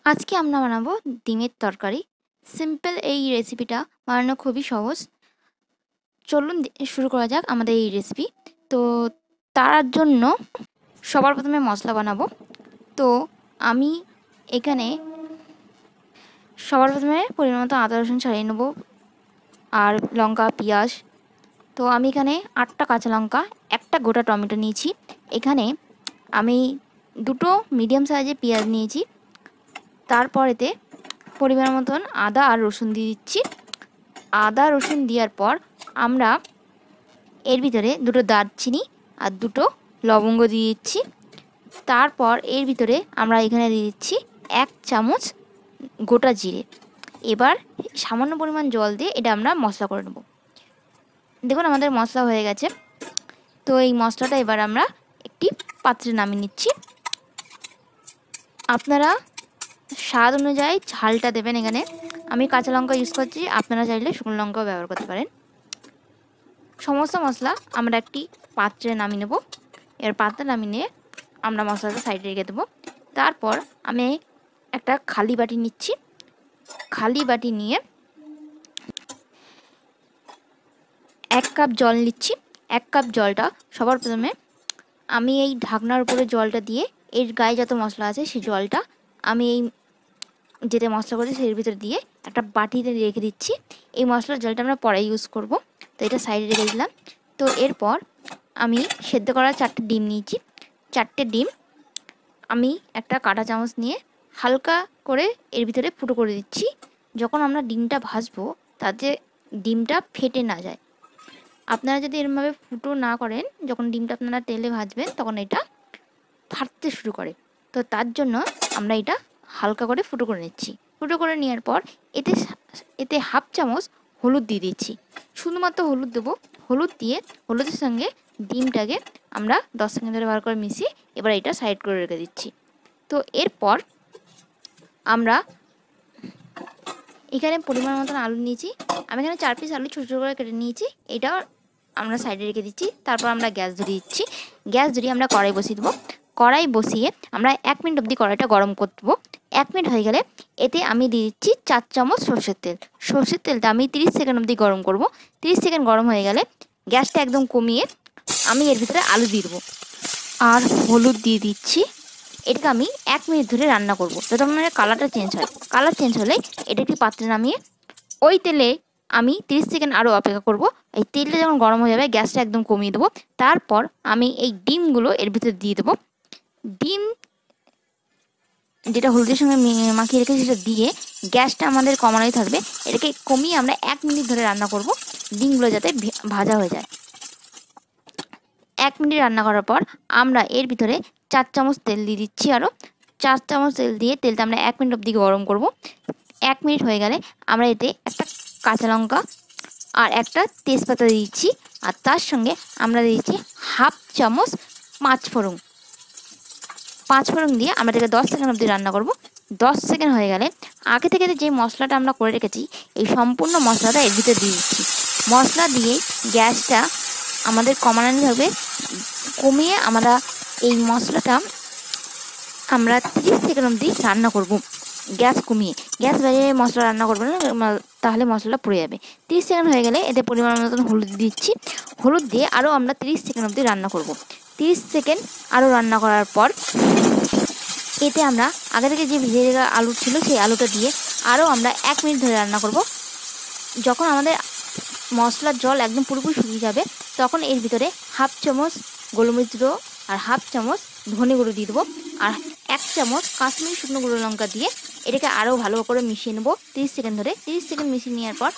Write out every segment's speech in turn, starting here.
আজকে আমরা বানাবো ডিমের তরকারি। সিম্পল এই রেসিপিটা বানানো খুবই সহজ। চলুন শুরু করা যাক আমাদের এই রেসিপি। তো তার জন্য সবার প্রথমে মশলা বানাবো। তো আমি এখানে সবার প্রথমে পরিমাণ মতো আদা রসুন ছাড়িয়ে নেবো, আর লঙ্কা পেঁয়াজ। তো আমি এখানে 8টা কাঁচা লঙ্কা, একটা গোটা টমেটো নিয়েছি। এখানে আমি 2টো মিডিয়াম সাইজের পেঁয়াজ নিয়েছি। তারপরেতে পরিমাণ মতন আদা আর রসুন দিয়ে দিচ্ছি। আদা রসুন দেওয়ার পর আমরা এর ভিতরে 2টো দারচিনি আর 2টো লবঙ্গ দিয়ে দিচ্ছি। তারপর এর ভিতরে আমরা এখানে দিয়ে দিচ্ছি 1 চামচ গোটা জিরে। এবার সামান্য পরিমাণ জল দিয়ে এটা আমরা মশলা করে নেব। দেখুন আমাদের মশলা হয়ে গেছে। তো এই মশলাটা এবার আমরা একটি পাত্রে নামিয়ে নিচ্ছি। আপনারা স্বাদ অনুযায়ী ঝালটা দেবেন। এখানে আমি কাঁচা লঙ্কা ইউজ করছি, আপনারা চাইলে শুকনো লঙ্কাও ব্যবহার করতে পারেন। সমস্ত মশলা আমরা একটি পাত্রে নামিয়ে নেব। এর পাত্রে নামিয়ে নিয়ে আমরা মশলাটা সাইডে রেখে দেবো। তারপর আমি একটা খালি বাটি নিচ্ছি। খালি বাটি নিয়ে 1 কাপ জল নিচ্ছি। 1 কাপ জলটা সবার প্রথমে আমি এই ঢাকনার উপরে জলটা দিয়ে এর গায়ে যত মশলা আছে সেই জলটা আমি এই যেটা মশলা করেছি সেই ভিতরে দিয়ে একটা বাটিতে রেখে দিচ্ছি। এই মশলার জলটা আমরা পরে ইউজ করব, তো এটা সাইডে রেখে দিলাম। তো এরপর আমি সেদ্ধ করা 4টে ডিম নিয়েছি। 4টে ডিম আমি একটা কাঁটা চামচ নিয়ে হালকা করে এর ভিতরে ফুটো করে দিচ্ছি। যখন আমরা ডিমটা ভাজবো তাতে ডিমটা ফেটে না যায়। আপনারা যদি এরমভাবে ফুটো না করেন, যখন ডিমটা আপনারা তেলে ভাজবেন তখন এটা ফাটতে শুরু করে। তো তার জন্য আমরা এটা হালকা করে ফুটো করে নিচ্ছি। ফুটো করে নেওয়ার পর এতে 1/2 চামচ হলুদ দিয়ে দিচ্ছি। শুধুমাত্র হলুদ দেবো। হলুদ দিয়ে হলুদের সঙ্গে ডিমটাকে আমরা 10 সেকেন্ড ধরে ভালো করে মিশিয়ে এবার এটা সাইড করে রেখে দিচ্ছি। তো এরপর আমরা এখানে পরিমাণ মতন আলু নিয়েছি। আমি এখানে 4 পিস আলু ছোটো ছোটো করে কেটে নিয়েছি। এটাও আমরা সাইডে রেখে দিচ্ছি। তারপর আমরা গ্যাস ধরিয়ে দিচ্ছি। গ্যাস ধরিয়ে আমরা কড়াই বসিয়ে দেবো। কড়াই বসিয়ে আমরা 1 মিনিট অবধি কড়াইটা গরম করব। 1 মিনিট হয়ে গেলে এতে আমি দিয়ে দিচ্ছি 4 চামচ সরষের তেল। সরষের তেলটা আমি 30 সেকেন্ড অবধি গরম করব। 30 সেকেন্ড গরম হয়ে গেলে গ্যাসটা একদম কমিয়ে আমি এর ভিতরে আলু দিয়ে দেবো আর হলুদ দিয়ে দিচ্ছি। এটাকে আমি 1 মিনিট ধরে রান্না করব যতক্ষণ না কালারটা চেঞ্জ হয়। কালার চেঞ্জ হলে এটা একটি পাত্রে নামিয়ে ওই তেলে আমি 30 সেকেন্ড আরও অপেক্ষা করব। এই তেলটা যখন গরম হয়ে যাবে গ্যাসটা একদম কমিয়ে দেবো। তারপর আমি এই ডিমগুলো এর ভিতরে দিয়ে দেবো। ডিম যেটা হলুদের সঙ্গে মাখিয়ে রেখেছি সেটা দিয়ে গ্যাসটা আমাদের কমানোই থাকবে। এটাকে কমিয়ে আমরা 1 মিনিট ধরে রান্না করব, ডিমগুলো যাতে ভাজা হয়ে যায়। 1 মিনিট রান্না করার পর আমরা এর ভিতরে 4 চামচ তেল দিয়ে দিচ্ছি। আরও 4 চামচ তেল দিয়ে তেলটা আমরা 1 মিনিট অবধি গরম করব। 1 মিনিট হয়ে গেলে আমরা এতে একটা কাঁচা লঙ্কা আর একটা তেজপাতা দিয়ে দিচ্ছি। আর তার সঙ্গে আমরা দিয়ে দিচ্ছি 1/2 চামচ 5 ফোড়ন। 5 ফোড়ন দিয়ে আমরা এটাকে 10 সেকেন্ড অবধি রান্না করব। 10 সেকেন্ড হয়ে গেলে আগে থেকে যে মশলাটা আমরা করে রেখেছি এই সম্পূর্ণ মশলাটা এর ভিতরে দিয়ে দিচ্ছি। মশলা দিয়ে গ্যাসটা আমাদের কমানো হবে। কমিয়ে আমরা এই মশলাটা আমরা 30 সেকেন্ড অবধি রান্না করব। গ্যাস কমিয়ে, গ্যাস বাড়িয়ে মশলা রান্না করবো না, তাহলে মশলাটা পুড়ে যাবে। 30 সেকেন্ড হয়ে গেলে এতে পরিমাণ মতন হলুদ দিচ্ছি। হলুদ দিয়ে আরও আমরা 30 সেকেন্ড অবধি রান্না করব। 30 সেকেন্ড আরও রান্না করার পর এতে আমরা আগে থেকে যে ভেজে রাখা আলু ছিল সেই আলুটা দিয়ে আরও আমরা 1 মিনিট ধরে রান্না করব। যখন আমাদের মশলার জল একদম পুরোপুরি শুকিয়ে যাবে তখন এর ভিতরে 1/2 চামচ গোলমরিচ গুঁড়ো আর 1/2 চামচ ধনে গুঁড়ো দিয়ে দেবো আর 1 চামচ কাশ্মীরি শুকনো গুঁড়ো লঙ্কা দিয়ে এটাকে আরও ভালো করে মিশিয়ে নেবো 30 সেকেন্ড ধরে। 30 সেকেন্ড মিশিয়ে নেওয়ার পর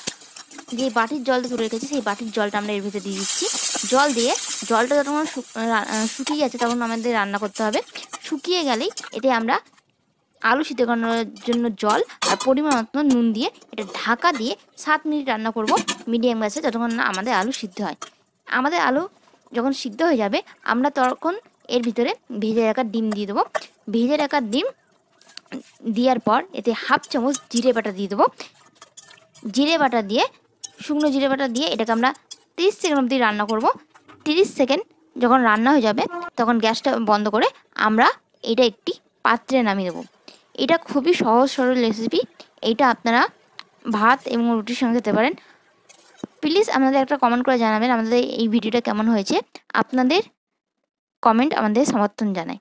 যে বাটির জলটা তুলে রেখেছি সেই বাটির জলটা আমরা এর ভিতরে দিয়ে দিচ্ছি। জল দিয়ে জলটা যখন শুকিয়ে যাচ্ছে তখন আমাদের রান্না করতে হবে। শুকিয়ে গেলেই এতে আমরা আলু সিদ্ধ করানোর জন্য জল আর পরিমাণ মতো নুন দিয়ে এটা ঢাকা দিয়ে 7 মিনিট রান্না করব মিডিয়াম গ্যাসে, যতক্ষণ না আমাদের আলু সিদ্ধ হয়। আমাদের আলু যখন সিদ্ধ হয়ে যাবে আমরা তখন এর ভিতরে ভেজে রাখা ডিম দিয়ে দেবো। ভেজে রাখা ডিম দেওয়ার পর এতে 1/2 চামচ জিরে বাটা দিয়ে দেবো। জিরে বাটা দিয়ে শুকনো জিরে বাটা দিয়ে এটাকে আমরা 30 সেকেন্ড অবধি রান্না করব। 30 সেকেন্ড যখন রান্না হয়ে যাবে তখন গ্যাসটা বন্ধ করে আমরা এটা একটি পাত্রে নামিয়ে দেবো। এটা খুবই সহজ সরল রেসিপি। এইটা আপনারা ভাত এবং রুটির সঙ্গে খেতে পারেন। প্লিজ আমাদের একটা কমেন্ট করে জানাবেন আমাদের এই ভিডিওটা কেমন হয়েছে। আপনাদের কমেন্ট আমাদের সমর্থন জানায়।